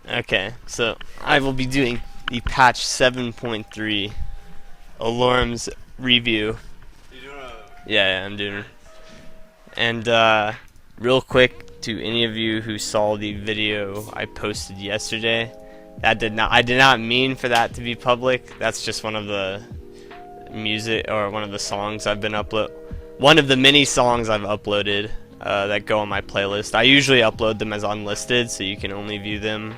Okay, so I will be doing the patch 7.3 Allorim's review. Yeah, I'm doing it. And real quick, to any of you who saw the video I posted yesterday, I did not mean for that to be public. That's just one of the one of the songs I've been one of the many songs I've uploaded that go on my playlist. I usually upload them as unlisted, so you can only view them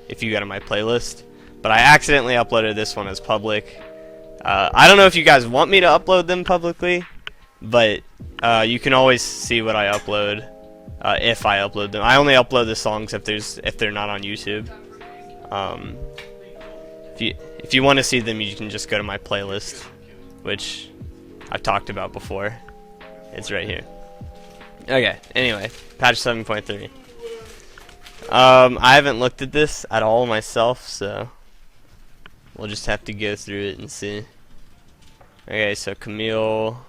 if you go to my playlist. But I accidentally uploaded this one as public. I don't know if you guys want me to upload them publicly, but you can always see what I upload if I upload them. I only upload the songs if they're not on YouTube. If you want to see them, you can just go to my playlist, which I've talked about before. It's right here. Okay, anyway, patch 7.3. I haven't looked at this at all myself, so we'll just have to go through it and see. Okay, so Camille,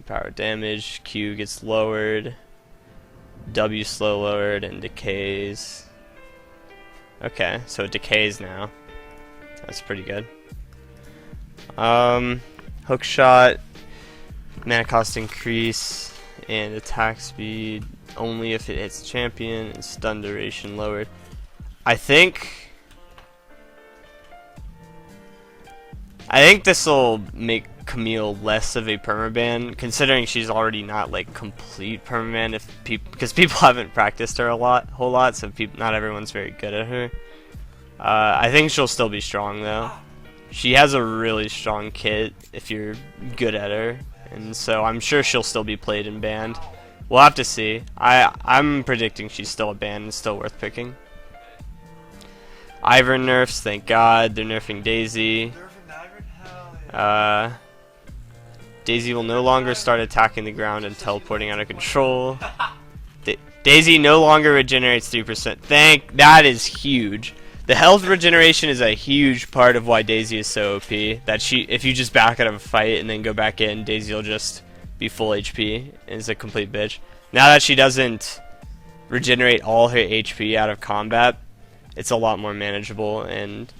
power damage, Q gets lowered, W slow lowered, and decays. Okay, so it decays now. That's pretty good. Hook shot, mana cost increase, and attack speed only if it hits champion, and stun duration lowered. I think this will make Camille less of a permaban, considering she's already not like complete permaban. Because people haven't practiced her whole lot, so not everyone's very good at her. I think she'll still be strong though. She has a really strong kit if you're good at her, and so I'm sure she'll still be played and banned. We'll have to see. I'm predicting she's still a ban and still worth picking. Ivern nerfs, thank God. They're nerfing Daisy. Daisy will no longer start attacking the ground and teleporting out of control. Daisy no longer regenerates 3%. That is huge. The health regeneration is a huge part of why Daisy is so OP. If you just back out of a fight and then go back in, Daisy will just be full HP and is a complete bitch. Now that she doesn't regenerate all her HP out of combat, it's a lot more manageable. And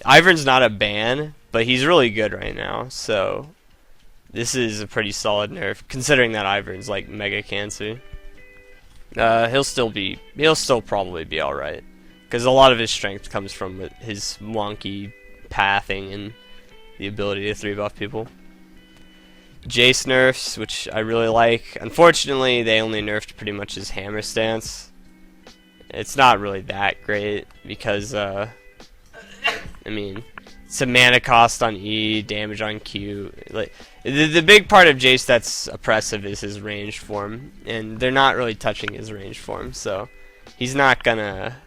Ivern's not a ban, but he's really good right now, so this is a pretty solid nerf, considering that Ivern's like mega cancer. He'll still probably be alright, because a lot of his strength comes from his wonky pathing and the ability to 3-buff people. Jace nerfs, which I really like. Unfortunately, they only nerfed pretty much his hammer stance. It's not really that great, because, I mean, it's a mana cost on E, damage on Q. Like the big part of Jace that's oppressive is his ranged form, and they're not really touching his ranged form, so he's not gonna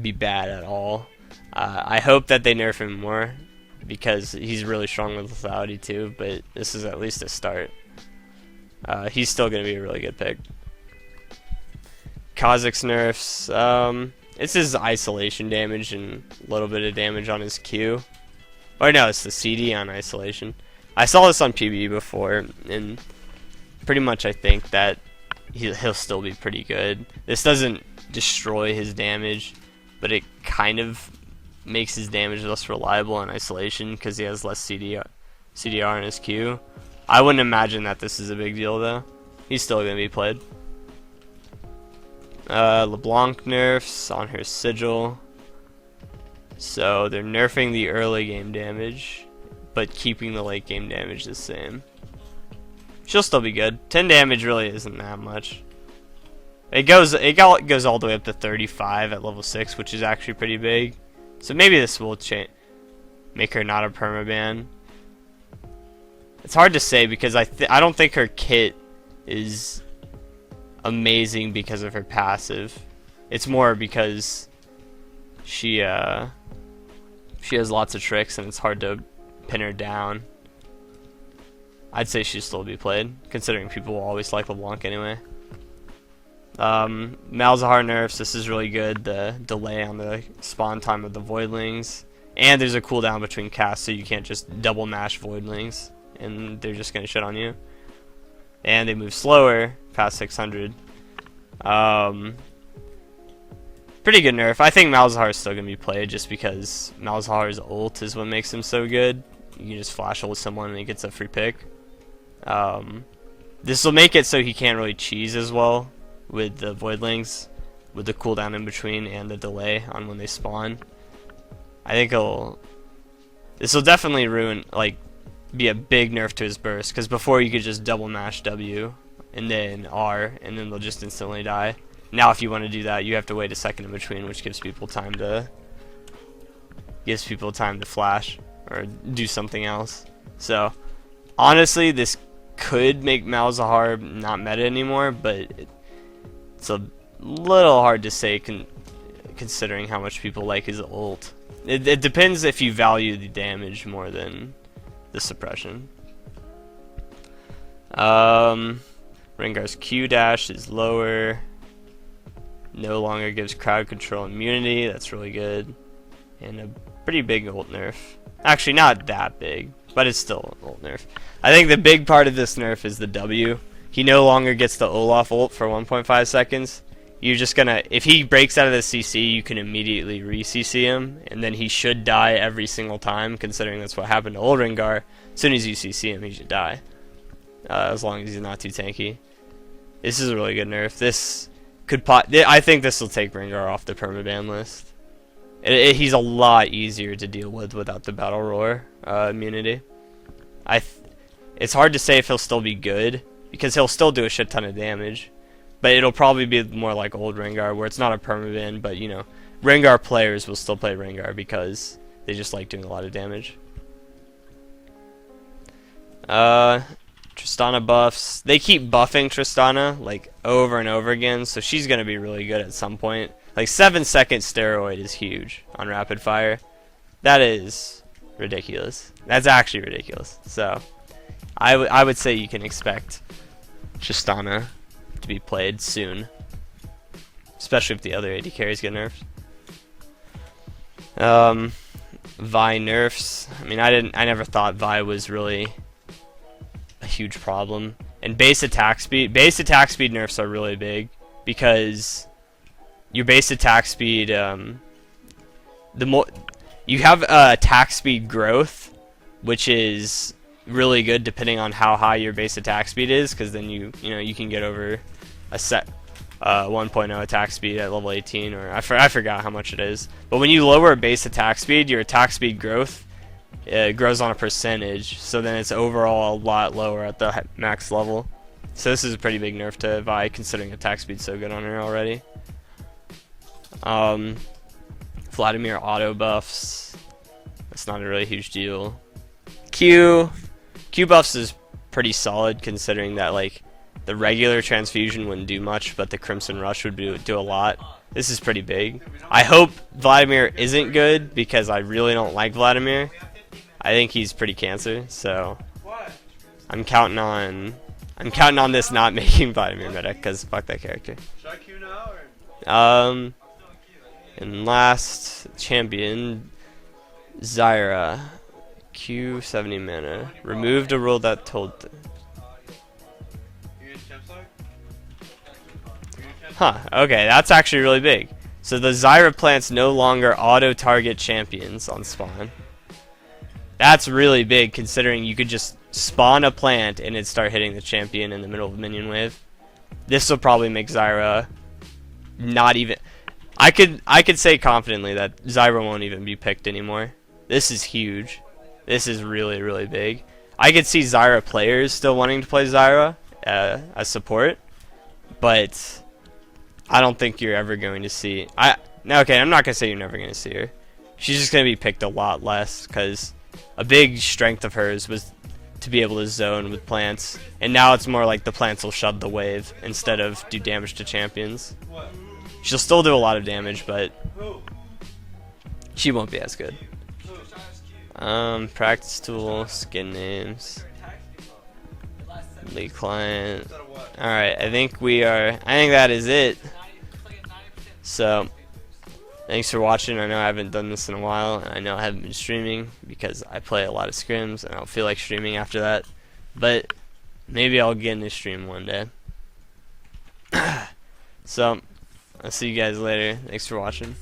be bad at all. I hope that they nerf him more, because he's really strong with lethality too, but this is at least a start. He's still gonna be a really good pick. Kha'Zix nerfs, it's his isolation damage and a little bit of damage on his Q. Or no, it's the CD on isolation. I saw this on PB before, and pretty much I think that he'll still be pretty good. This doesn't destroy his damage, but it kind of makes his damage less reliable on isolation because he has less CDR in his Q. I wouldn't imagine that this is a big deal though. He's still going to be played. LeBlanc nerfs on her sigil. So they're nerfing the early game damage, but keeping the late game damage the same. She'll still be good. 10 damage really isn't that much. It goes all the way up to 35 at level 6, which is actually pretty big. So maybe this will make her not a permaban. It's hard to say because I don't think her kit is amazing because of her passive. It's more because she has lots of tricks and it's hard to pin her down. I'd say she'll still be played, considering people will always like LeBlanc anyway. Malzahar nerfs, this is really good, the delay on the spawn time of the Voidlings. And there's a cooldown between casts, so you can't just double mash Voidlings, and they're just going to shit on you. And they move slower, past 600. Pretty good nerf. I think Malzahar is still going to be played just because Malzahar's ult is what makes him so good. You can just flash ult someone and he gets a free pick. This will make it so he can't really cheese as well with the Voidlings, with the cooldown in between and the delay on when they spawn. I think this will definitely be a big nerf to his burst, because before you could just double mash W and then R and then they'll just instantly die. Now if you want to do that, you have to wait a second in between, which gives people time to flash or do something else. So honestly, this could make Malzahar not meta anymore, but it's a little hard to say considering how much people like his ult. It depends if you value the damage more than the suppression. Rengar's Q dash is lower. No longer gives crowd control immunity. That's really good. And a pretty big ult nerf. Actually, not that big, but it's still an ult nerf. I think the big part of this nerf is the W. He no longer gets the Olaf ult for 1.5 seconds. You're just gonna, if he breaks out of the CC, you can immediately re-CC him, and then he should die every single time, considering that's what happened to old Rengar. As soon as you CC him, he should die. As long as he's not too tanky. This is a really good nerf. This could I think this will take Rengar off the permaban list. He's a lot easier to deal with without the Battle Roar immunity. It's hard to say if he'll still be good, because he'll still do a shit ton of damage. But it'll probably be more like old Rengar, where it's not a permaban, but you know, Rengar players will still play Rengar because they just like doing a lot of damage. Tristana buffs. They keep buffing Tristana like over and over again, so she's gonna be really good at some point. Like 7-second steroid is huge on rapid fire. That is ridiculous. That's actually ridiculous. So I would say you can expect Tristana to be played soon, especially if the other AD carries get nerfed. Vi nerfs. I mean, I never thought Vi was really a huge problem. And base attack speed nerfs are really big, because your base attack speed, the more you have attack speed growth, which is really good depending on how high your base attack speed is, because then you can get over a set 1.0 attack speed at level 18, or I forgot how much it is. But when you lower base attack speed, your attack speed growth grows on a percentage, so then it's overall a lot lower at the max level. So this is a pretty big nerf to Vi, considering attack speed's so good on her already. Vladimir auto buffs. That's not a really huge deal. Q buffs is pretty solid, considering that like the regular transfusion wouldn't do much, but the Crimson Rush would do a lot. This is pretty big. I hope Vladimir isn't good, because I really don't like Vladimir. I think he's pretty cancer, so I'm counting on this not making Vladimir meta, because fuck that character. And last champion, Zyra. Q 70 mana. Removed a rule that told. Huh, okay, that's actually really big. So the Zyra plants no longer auto-target champions on spawn. That's really big, considering you could just spawn a plant and it'd start hitting the champion in the middle of the minion wave. This will probably make Zyra not even... I could say confidently that Zyra won't even be picked anymore. This is huge. This is really, really big. I could see Zyra players still wanting to play Zyra as support, but I don't think you're ever going to see... Okay, I'm not going to say you're never going to see her. She's just going to be picked a lot less, because a big strength of hers was to be able to zone with plants, and now it's more like the plants will shove the wave instead of do damage to champions. She'll still do a lot of damage, but she won't be as good. Practice tool, skin names, league client. Alright, I think that is it. So, thanks for watching. I know I haven't done this in a while, and I know I haven't been streaming because I play a lot of scrims, and I don't feel like streaming after that. But maybe I'll get into stream one day. So, I'll see you guys later. Thanks for watching.